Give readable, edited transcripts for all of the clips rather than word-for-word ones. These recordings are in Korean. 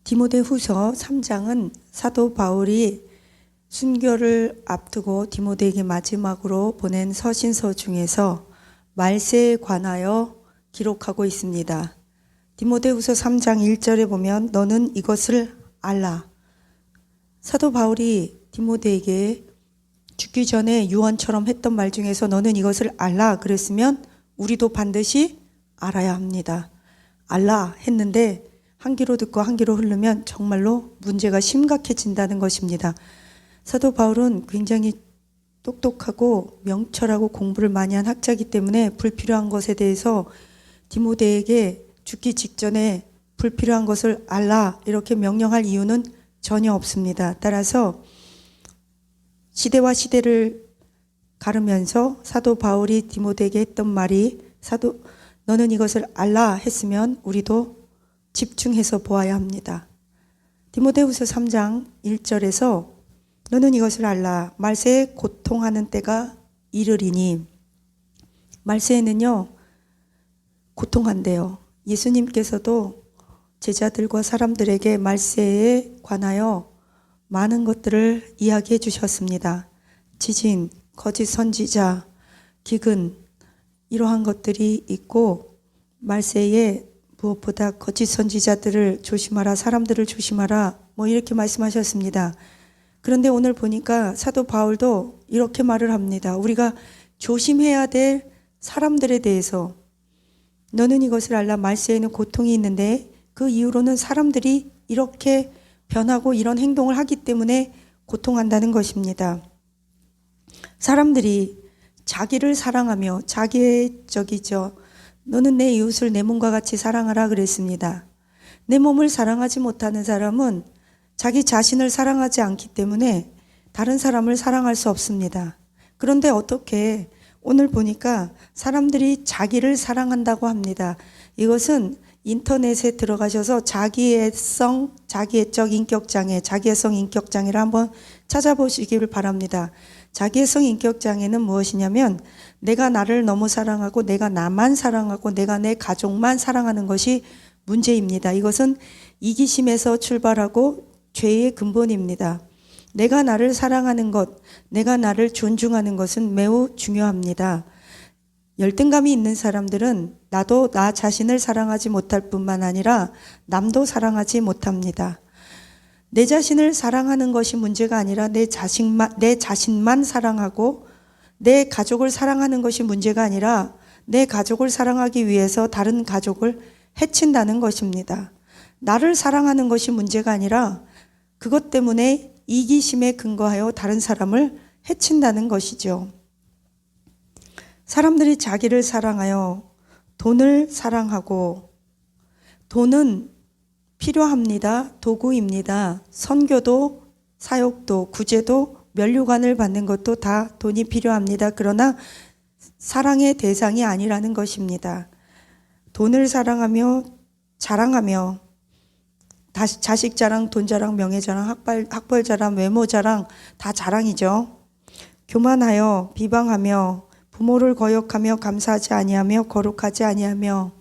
디모데후서 3장은 사도 바울이 순교를 앞두고 디모데에게 마지막으로 보낸 서신서 중에서 말세에 관하여 기록하고 있습니다. 디모데후서 3장 1절에 보면 너는 이것을 알라. 사도 바울이 디모데에게 죽기 전에 유언처럼 했던 말 중에서 너는 이것을 알라 그랬으면 우리도 반드시 알아야 합니다. 알라 했는데 한 귀로 듣고 한 귀로 흐르면 정말로 문제가 심각해진다는 것입니다. 사도 바울은 굉장히 똑똑하고 명철하고 공부를 많이 한 학자이기 때문에 불필요한 것에 대해서 디모데에게 죽기 직전에 불필요한 것을 알라 이렇게 명령할 이유는 전혀 없습니다. 따라서 시대와 시대를 가르면서 사도 바울이 디모데에게 했던 말이 너는 이것을 알라 했으면 우리도 집중해서 보아야 합니다. 디모데후서 3장 1절에서 너는 이것을 알라. 말세에 고통하는 때가 이르리니. 말세에는요 고통한대요. 예수님께서도 제자들과 사람들에게 말세에 관하여 많은 것들을 이야기해 주셨습니다. 지진, 거짓 선지자, 기근 이러한 것들이 있고 말세에 무엇보다 거짓 선지자들을 조심하라, 사람들을 조심하라 이렇게 말씀하셨습니다. 그런데 오늘 보니까 사도 바울도 이렇게 말을 합니다. 우리가 조심해야 될 사람들에 대해서 너는 이것을 알라. 말세에는 고통이 있는데 그 이후로는 사람들이 이렇게 변하고 이런 행동을 하기 때문에 고통한다는 것입니다. 사람들이 자기를 사랑하며 자기애적이죠. 너는 내 이웃을 내 몸과 같이 사랑하라 그랬습니다. 내 몸을 사랑하지 못하는 사람은 자기 자신을 사랑하지 않기 때문에 다른 사람을 사랑할 수 없습니다. 그런데 어떻게 오늘 보니까 사람들이 자기를 사랑한다고 합니다. 이것은 인터넷에 들어가셔서 자기애적 인격장애, 자기애성 인격장애를 한번 찾아보시기를 바랍니다. 자기애성 인격장애는 무엇이냐면 내가 나를 너무 사랑하고 내가 나만 사랑하고 내가 내 가족만 사랑하는 것이 문제입니다. 이것은 이기심에서 출발하고 죄의 근본입니다. 내가 나를 사랑하는 것, 내가 나를 존중하는 것은 매우 중요합니다. 열등감이 있는 사람들은 나도 나 자신을 사랑하지 못할 뿐만 아니라 남도 사랑하지 못합니다. 내 자신을 사랑하는 것이 문제가 아니라 내 자신만 사랑하고 내 가족을 사랑하는 것이 문제가 아니라 내 가족을 사랑하기 위해서 다른 가족을 해친다는 것입니다. 나를 사랑하는 것이 문제가 아니라 그것 때문에 이기심에 근거하여 다른 사람을 해친다는 것이죠. 사람들이 자기를 사랑하여 돈을 사랑하고 돈은 필요합니다. 도구입니다. 선교도 사역도 구제도 면류관을 받는 것도 다 돈이 필요합니다. 그러나 사랑의 대상이 아니라는 것입니다. 돈을 사랑하며 자랑하며 자식 자랑, 돈 자랑, 명예 자랑, 학벌 자랑, 외모 자랑 다 자랑이죠. 교만하여 비방하며 부모를 거역하며 감사하지 아니하며 거룩하지 아니하며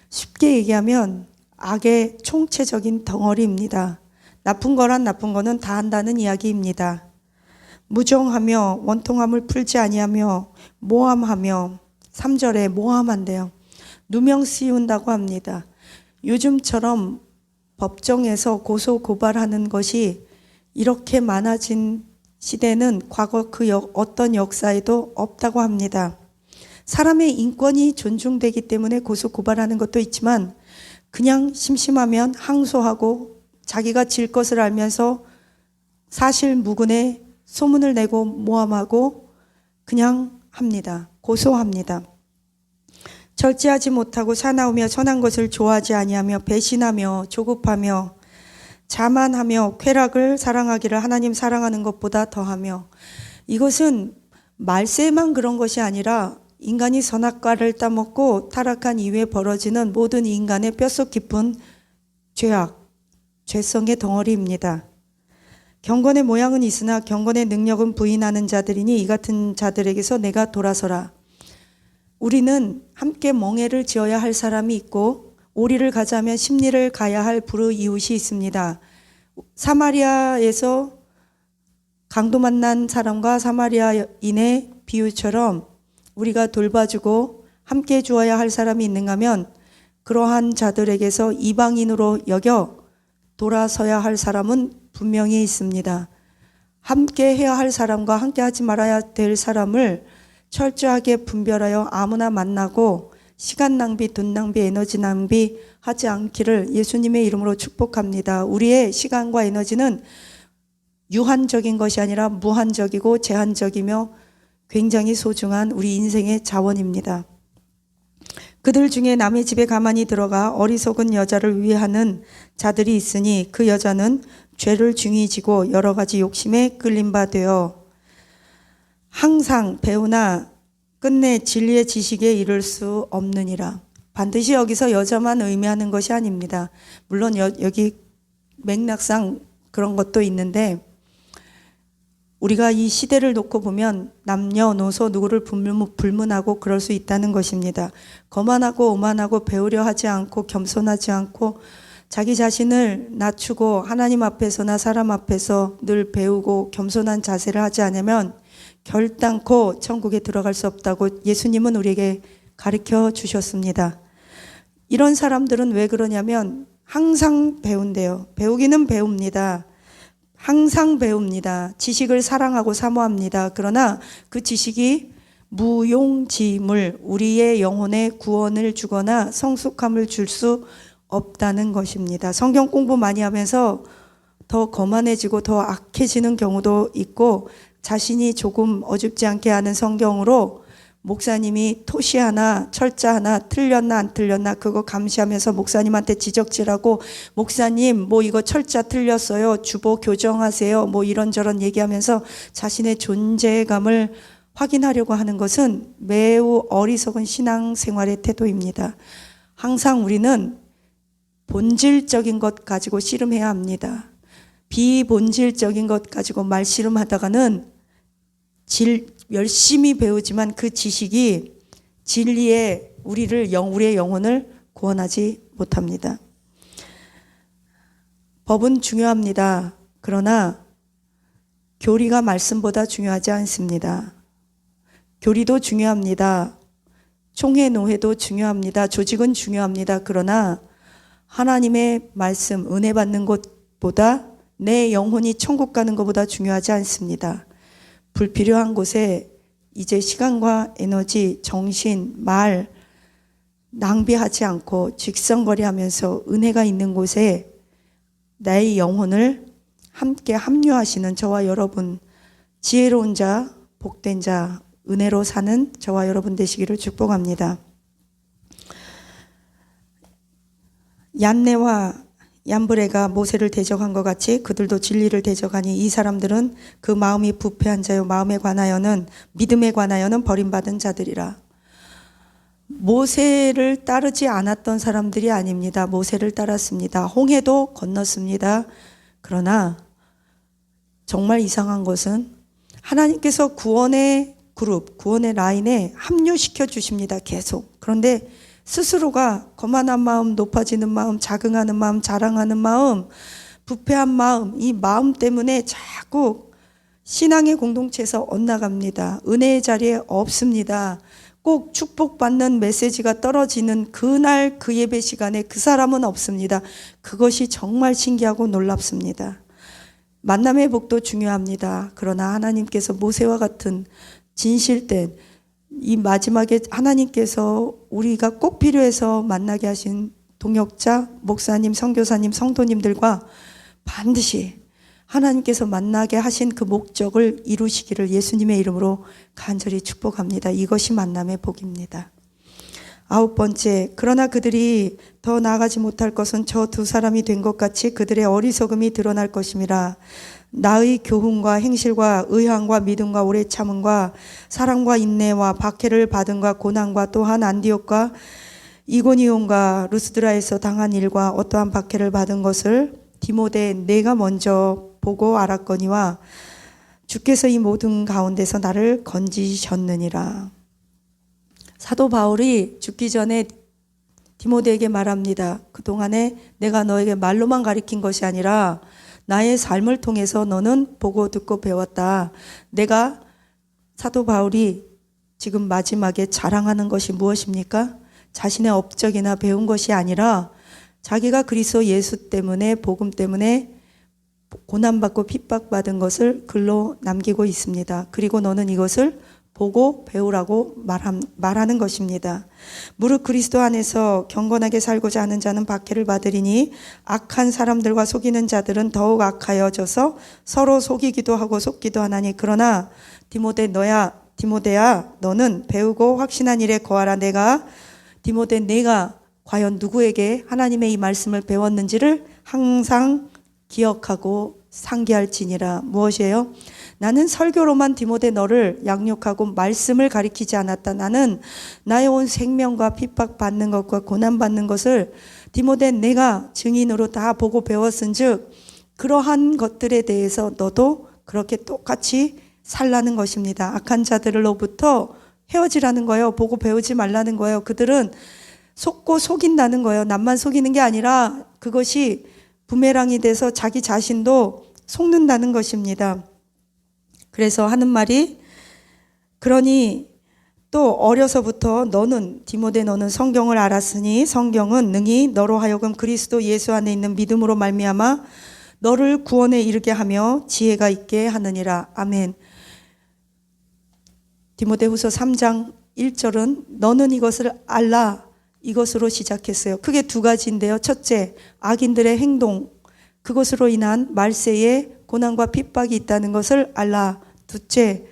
쉽게 얘기하면 악의 총체적인 덩어리입니다. 나쁜 거란 나쁜 거는 다 한다는 이야기입니다. 무정하며 원통함을 풀지 아니하며 모함하며 3절에 모함한대요. 누명 씌운다고 합니다. 요즘처럼 법정에서 고소 고발하는 것이 이렇게 많아진 시대는 과거 어떤 역사에도 없다고 합니다. 사람의 인권이 존중되기 때문에 고소 고발하는 것도 있지만 그냥 심심하면 항소하고 자기가 질 것을 알면서 사실 무근에 소문을 내고 모함하고 그냥 합니다. 고소합니다. 절제하지 못하고 사나우며 선한 것을 좋아하지 아니하며 배신하며 조급하며 자만하며 쾌락을 사랑하기를 하나님 사랑하는 것보다 더하며 이것은 말세만 그런 것이 아니라 인간이 선악과를 따먹고 타락한 이후에 벌어지는 모든 인간의 뼛속 깊은 죄악, 죄성의 덩어리입니다. 경건의 모양은 있으나 경건의 능력은 부인하는 자들이니 이 같은 자들에게서 내가 돌아서라. 우리는 함께 멍에를 지어야 할 사람이 있고 오리를 가자면 십리를 가야 할 불의이웃이 있습니다. 사마리아에서 강도 만난 사람과 사마리아인의 비유처럼 우리가 돌봐주고 함께 주어야 할 사람이 있는가 하면 그러한 자들에게서 이방인으로 여겨 돌아서야 할 사람은 분명히 있습니다. 함께 해야 할 사람과 함께 하지 말아야 될 사람을 철저하게 분별하여 아무나 만나고 시간 낭비, 돈 낭비, 에너지 낭비 하지 않기를 예수님의 이름으로 축복합니다. 우리의 시간과 에너지는 유한적인 것이 아니라 무한적이고 제한적이며 굉장히 소중한 우리 인생의 자원입니다. 그들 중에 남의 집에 가만히 들어가 어리석은 여자를 위하는 자들이 있으니 그 여자는 죄를 중히 지고 여러 가지 욕심에 끌린 바 되어 항상 배우나 끝내 진리의 지식에 이를 수 없느니라. 반드시 여기서 여자만 의미하는 것이 아닙니다. 물론 여기 맥락상 그런 것도 있는데 우리가 이 시대를 놓고 보면 남녀노소 누구를 불문하고 그럴 수 있다는 것입니다. 거만하고 오만하고 배우려 하지 않고 겸손하지 않고 자기 자신을 낮추고 하나님 앞에서나 사람 앞에서 늘 배우고 겸손한 자세를 하지 않으면 결단코 천국에 들어갈 수 없다고 예수님은 우리에게 가르쳐 주셨습니다. 이런 사람들은 왜 그러냐면 항상 배운대요. 배우기는 배웁니다. 항상 배웁니다. 지식을 사랑하고 사모합니다. 그러나 그 지식이 무용지물, 우리의 영혼에 구원을 주거나 성숙함을 줄 수 없다는 것입니다. 성경 공부 많이 하면서 더 거만해지고 더 악해지는 경우도 있고 자신이 조금 어줍지 않게 아는 성경으로 목사님이 토시 하나 철자 하나 틀렸나 안 틀렸나 그거 감시하면서 목사님한테 지적질하고 목사님 뭐 이거 철자 틀렸어요 주보 교정하세요 뭐 이런저런 얘기하면서 자신의 존재감을 확인하려고 하는 것은 매우 어리석은 신앙생활의 태도입니다. 항상 우리는 본질적인 것 가지고 씨름해야 합니다. 비본질적인 것 가지고 말씨름하다가는 열심히 배우지만 그 지식이 진리에 우리의 영혼을 구원하지 못합니다. 법은 중요합니다. 그러나 교리가 말씀보다 중요하지 않습니다. 교리도 중요합니다. 총회 노회도 중요합니다. 조직은 중요합니다. 그러나 하나님의 말씀, 은혜 받는 것보다 내 영혼이 천국 가는 것보다 중요하지 않습니다. 불필요한 곳에 이제 시간과 에너지, 정신, 말 낭비하지 않고 직성거리하면서 은혜가 있는 곳에 나의 영혼을 함께 합류하시는 저와 여러분, 지혜로운 자, 복된 자, 은혜로 사는 저와 여러분 되시기를 축복합니다. 얀네와 얀브레가 모세를 대적한 것 같이 그들도 진리를 대적하니 이 사람들은 그 마음이 부패한 자요 마음에 관하여는 믿음에 관하여는 버림받은 자들이라. 모세를 따르지 않았던 사람들이 아닙니다. 모세를 따랐습니다. 홍해도 건넜습니다. 그러나 정말 이상한 것은 하나님께서 구원의 그룹, 구원의 라인에 합류시켜 주십니다. 계속. 그런데 스스로가 거만한 마음, 높아지는 마음, 자긍하는 마음, 자랑하는 마음, 부패한 마음, 이 마음 때문에 자꾸 신앙의 공동체에서 엇나갑니다. 은혜의 자리에 없습니다. 꼭 축복받는 메시지가 떨어지는 그날 그 예배 시간에 그 사람은 없습니다. 그것이 정말 신기하고 놀랍습니다. 만남의 복도 중요합니다. 그러나 하나님께서 모세와 같은 진실된 이 마지막에 하나님께서 우리가 꼭 필요해서 만나게 하신 동역자, 목사님, 선교사님, 성도님들과 반드시 하나님께서 만나게 하신 그 목적을 이루시기를 예수님의 이름으로 간절히 축복합니다. 이것이 만남의 복입니다. 9번째, 그러나 그들이 더 나아가지 못할 것은 저 두 사람이 된 것 같이 그들의 어리석음이 드러날 것임이라. 나의 교훈과 행실과 의향과 믿음과 오래 참음과 사랑과 인내와 박해를 받음과 고난과 또한 안디옥과 이고니온과 루스드라에서 당한 일과 어떠한 박해를 받은 것을 디모데 내가 먼저 보고 알았거니와 주께서 이 모든 가운데서 나를 건지셨느니라. 사도 바울이 죽기 전에 디모데에게 말합니다. 그동안에 내가 너에게 말로만 가르친 것이 아니라 나의 삶을 통해서 너는 보고 듣고 배웠다. 내가 사도 바울이 지금 마지막에 자랑하는 것이 무엇입니까? 자신의 업적이나 배운 것이 아니라 자기가 그리스도 예수 때문에, 복음 때문에 고난받고 핍박받은 것을 글로 남기고 있습니다. 그리고 너는 이것을 보고 배우라고 말하는 것입니다. 무릇 그리스도 안에서 경건하게 살고자 하는 자는 박해를 받으리니 악한 사람들과 속이는 자들은 더욱 악하여져서 서로 속이기도 하고 속기도 하나니 그러나 디모데야 너는 배우고 확신한 일에 거하라. 내가 과연 누구에게 하나님의 이 말씀을 배웠는지를 항상 기억하고 상기할지니라. 무엇이에요? 나는 설교로만 디모데 너를 양육하고 말씀을 가리키지 않았다. 나는 나의 온 생명과 핍박받는 것과 고난받는 것을 디모데 내가 증인으로 다 보고 배웠은즉 그러한 것들에 대해서 너도 그렇게 똑같이 살라는 것입니다. 악한 자들로부터 헤어지라는 거예요. 보고 배우지 말라는 거예요. 그들은 속고 속인다는 거예요. 남만 속이는 게 아니라 그것이 부메랑이 돼서 자기 자신도 속는다는 것입니다. 그래서 하는 말이 그러니 또 어려서부터 디모데 너는 성경을 알았으니 성경은 능히 너로 하여금 그리스도 예수 안에 있는 믿음으로 말미암아 너를 구원에 이르게 하며 지혜가 있게 하느니라. 아멘. 디모데후서 3장 1절은 너는 이것을 알라, 이것으로 시작했어요. 크게 두 가지인데요. 첫째, 악인들의 행동, 그것으로 인한 말세에 고난과 핍박이 있다는 것을 알라. 둘째,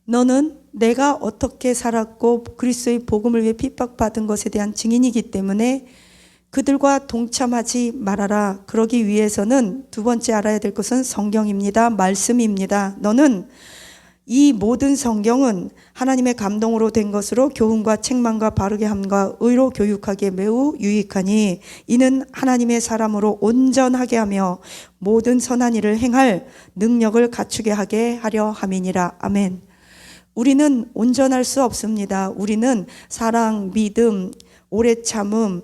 너는 내가 어떻게 살았고 그리스도의 복음을 위해 핍박받은 것에 대한 증인이기 때문에 그들과 동참하지 말아라. 그러기 위해서는 두 번째 알아야 될 것은 성경입니다. 말씀입니다. 너는 이 모든 성경은 하나님의 감동으로 된 것으로 교훈과 책망과 바르게 함과 의로 교육하기에 매우 유익하니 이는 하나님의 사람으로 온전하게 하며 모든 선한 일을 행할 능력을 갖추게 하게 하려 함이니라. 아멘. 우리는 온전할 수 없습니다. 우리는 사랑, 믿음, 오래 참음,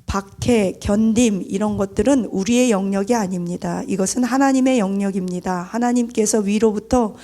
박해, 견딤 이런 것들은 우리의 영역이 아닙니다. 이것은 하나님의 영역입니다. 하나님께서 위로부터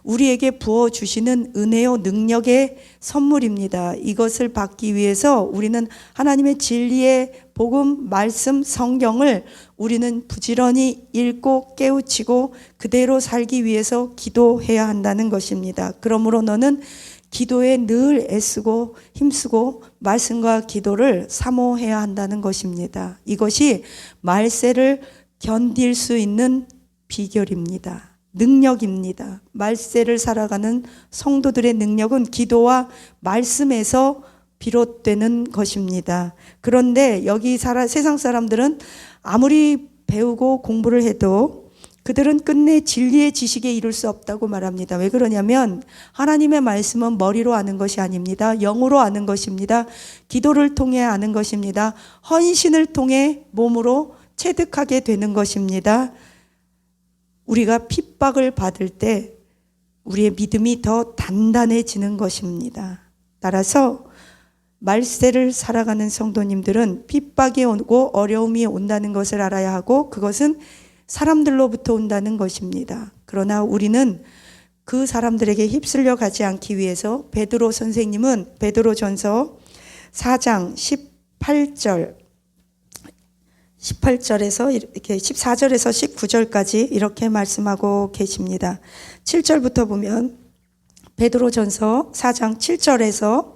우리에게 부어주시는 은혜요 능력의 선물입니다. 이것을 받기 위해서 우리는 하나님의 진리의 복음, 말씀, 성경을 우리는 부지런히 읽고 깨우치고 그대로 살기 위해서 기도해야 한다는 것입니다. 그러므로 너는 기도에 늘 애쓰고 힘쓰고 말씀과 기도를 사모해야 한다는 것입니다. 이것이 말세를 견딜 수 있는 비결입니다. 능력입니다. 말세를 살아가는 성도들의 능력은 기도와 말씀에서 비롯되는 것입니다. 그런데 여기 세상 사람들은 아무리 배우고 공부를 해도 그들은 끝내 진리의 지식에 이룰 수 없다고 말합니다. 왜 그러냐면 하나님의 말씀은 머리로 아는 것이 아닙니다. 영으로 아는 것입니다. 기도를 통해 아는 것입니다. 헌신을 통해 몸으로 체득하게 되는 것입니다. 우리가 핍박을 받을 때 우리의 믿음이 더 단단해지는 것입니다. 따라서 말세를 살아가는 성도님들은 핍박이 오고 어려움이 온다는 것을 알아야 하고 그것은 사람들로부터 온다는 것입니다. 그러나 우리는 그 사람들에게 휩쓸려 가지 않기 위해서 베드로 선생님은 베드로전서 4장 18절에서 이렇게 14절에서 19절까지 이렇게 말씀하고 계십니다. 7절부터 보면 베드로전서 4장 7절에서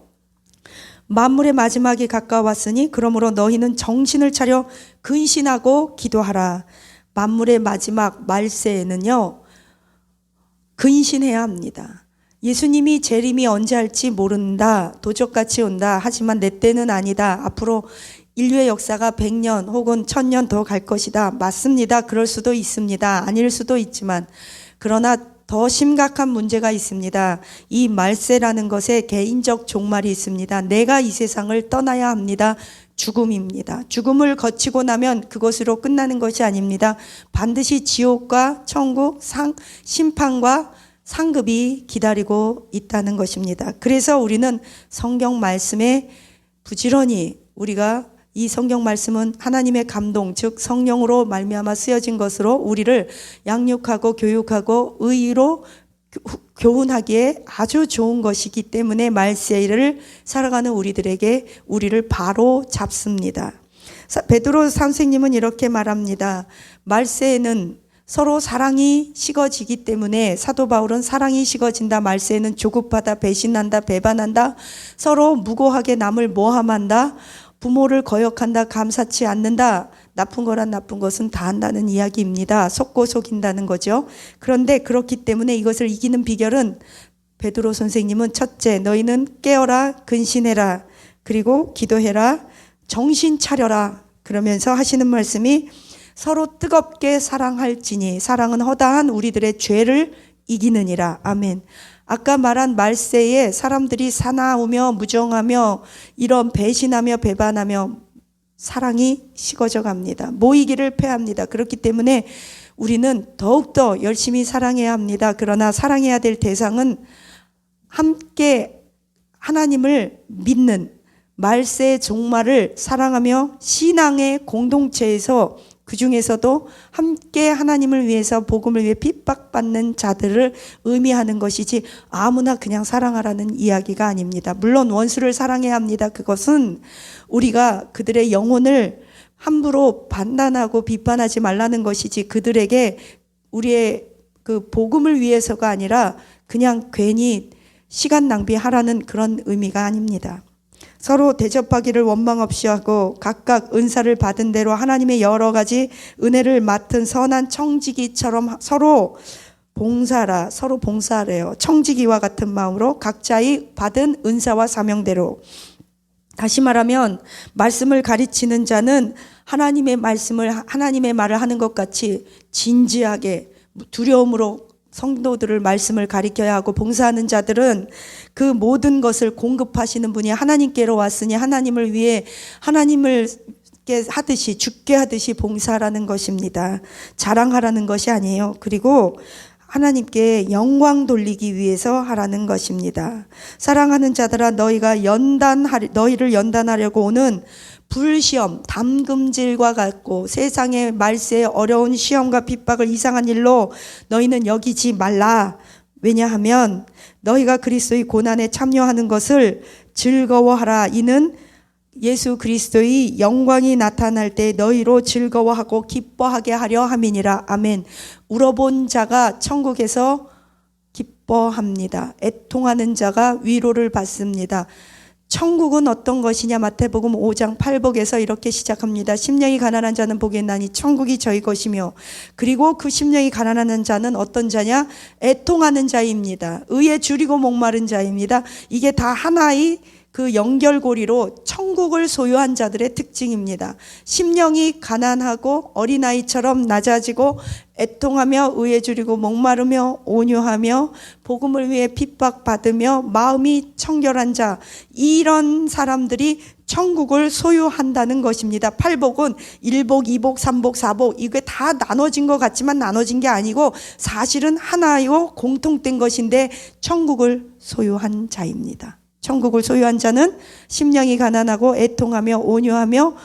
만물의 마지막이 가까웠으니 그러므로 너희는 정신을 차려 근신하고 기도하라. 만물의 마지막 말세에는요 근신해야 합니다. 예수님이 재림이 언제 할지 모른다. 도적같이 온다. 하지만 내 때는 아니다. 앞으로 인류의 역사가 100년 혹은 1000년 더 갈 것이다. 맞습니다. 그럴 수도 있습니다. 아닐 수도 있지만 그러나 더 심각한 문제가 있습니다. 이 말세라는 것에 개인적 종말이 있습니다. 내가 이 세상을 떠나야 합니다. 죽음입니다. 죽음을 거치고 나면 그것으로 끝나는 것이 아닙니다. 반드시 지옥과 천국, 심판과 상급이 기다리고 있다는 것입니다. 그래서 우리는 성경 말씀에 부지런히 우리가 이 성경 말씀은 하나님의 감동, 즉 성령으로 말미암아 쓰여진 것으로 우리를 양육하고 교육하고 의로 교훈하기에 아주 좋은 것이기 때문에 말세를 살아가는 우리들에게 우리를 바로 잡습니다. 베드로 선생님은 이렇게 말합니다. 말세에는 서로 사랑이 식어지기 때문에, 사도 바울은 사랑이 식어진다, 말세에는 조급하다, 배신한다, 배반한다, 서로 무고하게 남을 모함한다, 부모를 거역한다, 감사치 않는다, 나쁜 거란 나쁜 것은 다 한다는 이야기입니다. 속고 속인다는 거죠. 그런데 그렇기 때문에 이것을 이기는 비결은, 베드로 선생님은 첫째, 너희는 깨어라, 근신해라, 그리고 기도해라, 정신 차려라, 그러면서 하시는 말씀이 서로 뜨겁게 사랑할지니 사랑은 허다한 우리들의 죄를 이기느니라. 아멘. 아까 말한 말세에 사람들이 사나우며 무정하며 이런 배신하며 배반하며 사랑이 식어져 갑니다. 모이기를 패합니다. 그렇기 때문에 우리는 더욱더 열심히 사랑해야 합니다. 그러나 사랑해야 될 대상은 함께 하나님을 믿는 말세의 종말을 사랑하며 신앙의 공동체에서, 그 중에서도 함께 하나님을 위해서 복음을 위해 핍박받는 자들을 의미하는 것이지 아무나 그냥 사랑하라는 이야기가 아닙니다. 물론 원수를 사랑해야 합니다. 그것은 우리가 그들의 영혼을 함부로 판단하고 비판하지 말라는 것이지, 그들에게 우리의 그 복음을 위해서가 아니라 그냥 괜히 시간 낭비하라는 그런 의미가 아닙니다. 서로 대접하기를 원망 없이 하고 각각 은사를 받은 대로 하나님의 여러 가지 은혜를 맡은 선한 청지기처럼 서로 봉사하래요. 청지기와 같은 마음으로 각자의 받은 은사와 사명대로. 다시 말하면 말씀을 가르치는 자는 하나님의 말을 하는 것 같이 진지하게 두려움으로 성도들을 말씀을 가르쳐야 하고, 봉사하는 자들은 그 모든 것을 공급하시는 분이 하나님께로 왔으니 하나님을 위해 하나님을 하듯이, 죽게 하듯이 봉사하라는 것입니다. 자랑하라는 것이 아니에요. 그리고 하나님께 영광 돌리기 위해서 하라는 것입니다. 사랑하는 자들아, 너희를 연단하려고 오는 불시험, 담금질과 같고 세상의 말세의 어려운 시험과 핍박을 이상한 일로 너희는 여기지 말라. 왜냐하면 너희가 그리스도의 고난에 참여하는 것을 즐거워하라. 이는 예수 그리스도의 영광이 나타날 때 너희로 즐거워하고 기뻐하게 하려 함이니라. 아멘. 울어본 자가 천국에서 기뻐합니다. 애통하는 자가 위로를 받습니다. 천국은 어떤 것이냐? 마태복음 5장 8복에서 이렇게 시작합니다. 심령이 가난한 자는 복이 있나니 천국이 저희 것이며, 그리고 그 심령이 가난한 자는 어떤 자냐? 애통하는 자입니다. 의에 줄이고 목마른 자입니다. 이게 다 하나의 그 연결고리로 천국을 소유한 자들의 특징입니다. 심령이 가난하고 어린아이처럼 낮아지고 애통하며 의에 줄이고 목마르며 온유하며 복음을 위해 핍박받으며 마음이 청결한 자, 이런 사람들이 천국을 소유한다는 것입니다. 8복은 1복, 2복, 3복, 4복, 이게 다 나눠진 것 같지만 나눠진 게 아니고 사실은 하나요 공통된 것인데 천국을 소유한 자입니다. 천국을 소유한 자는 심령이 가난하고 애통하며 온유하며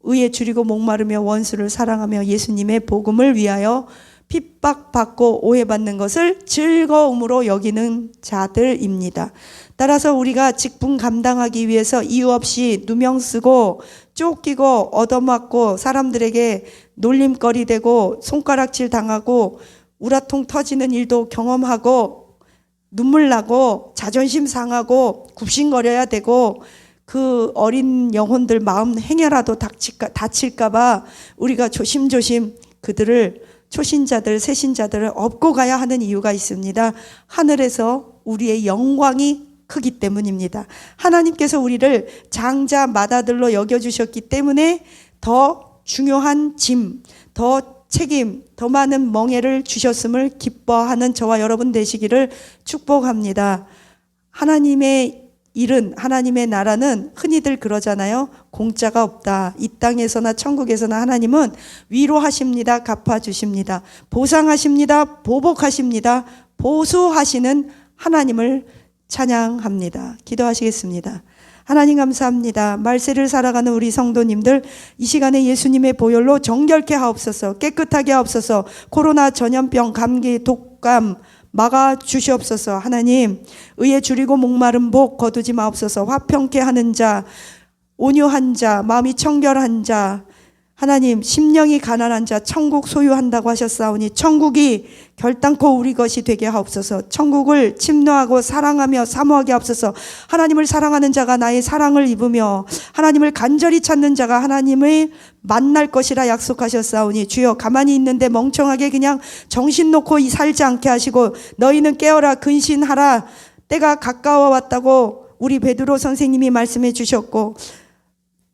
의에 줄이고 목마르며 원수를 사랑하며 예수님의 복음을 위하여 핍박받고 오해받는 것을 즐거움으로 여기는 자들입니다. 따라서 우리가 직분 감당하기 위해서 이유 없이 누명 쓰고 쫓기고 얻어맞고 사람들에게 놀림거리 되고 손가락질 당하고 우라통 터지는 일도 경험하고 눈물 나고 자존심 상하고 굽신거려야 되고, 그 어린 영혼들 마음 행여라도 다칠까봐 우리가 조심조심 그들을, 초신자들, 새신자들을 업고 가야 하는 이유가 있습니다. 하늘에서 우리의 영광이 크기 때문입니다. 하나님께서 우리를 장자 맏아들로 여겨주셨기 때문에 더 중요한 짐, 더 책임, 더 많은 멍에를 주셨음을 기뻐하는 저와 여러분 되시기를 축복합니다. 하나님의 일은, 하나님의 나라는 흔히들 그러잖아요. 공짜가 없다. 이 땅에서나 천국에서나 하나님은 위로하십니다. 갚아주십니다. 보상하십니다. 보복하십니다. 보수하시는 하나님을 찬양합니다. 기도하시겠습니다. 하나님 감사합니다. 말세를 살아가는 우리 성도님들 이 시간에 예수님의 보혈로 정결케 하옵소서, 깨끗하게 하옵소서, 코로나 전염병, 감기, 독감 막아 주시옵소서. 하나님, 의에 줄이고 목마른 복 거두지 마옵소서. 화평케 하는 자, 온유한 자, 마음이 청결한 자, 하나님 심령이 가난한 자 천국 소유한다고 하셨사오니 천국이 결단코 우리 것이 되게 하옵소서. 천국을 침노하고 사랑하며 사모하게 하옵소서. 하나님을 사랑하는 자가 나의 사랑을 입으며 하나님을 간절히 찾는 자가 하나님을 만날 것이라 약속하셨사오니 주여, 가만히 있는데 멍청하게 그냥 정신 놓고 살지 않게 하시고 너희는 깨어라 근신하라, 때가 가까워 왔다고 우리 베드로 선생님이 말씀해 주셨고,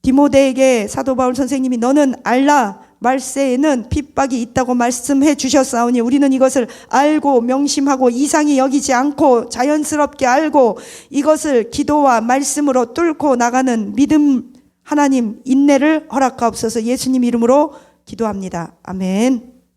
디모데에게 사도 바울 선생님이 너는 알라, 말세에는 핍박이 있다고 말씀해 주셨사오니 우리는 이것을 알고 명심하고 이상히 여기지 않고 자연스럽게 알고 이것을 기도와 말씀으로 뚫고 나가는 믿음, 하나님 인내를 허락하옵소서. 예수님 이름으로 기도합니다. 아멘.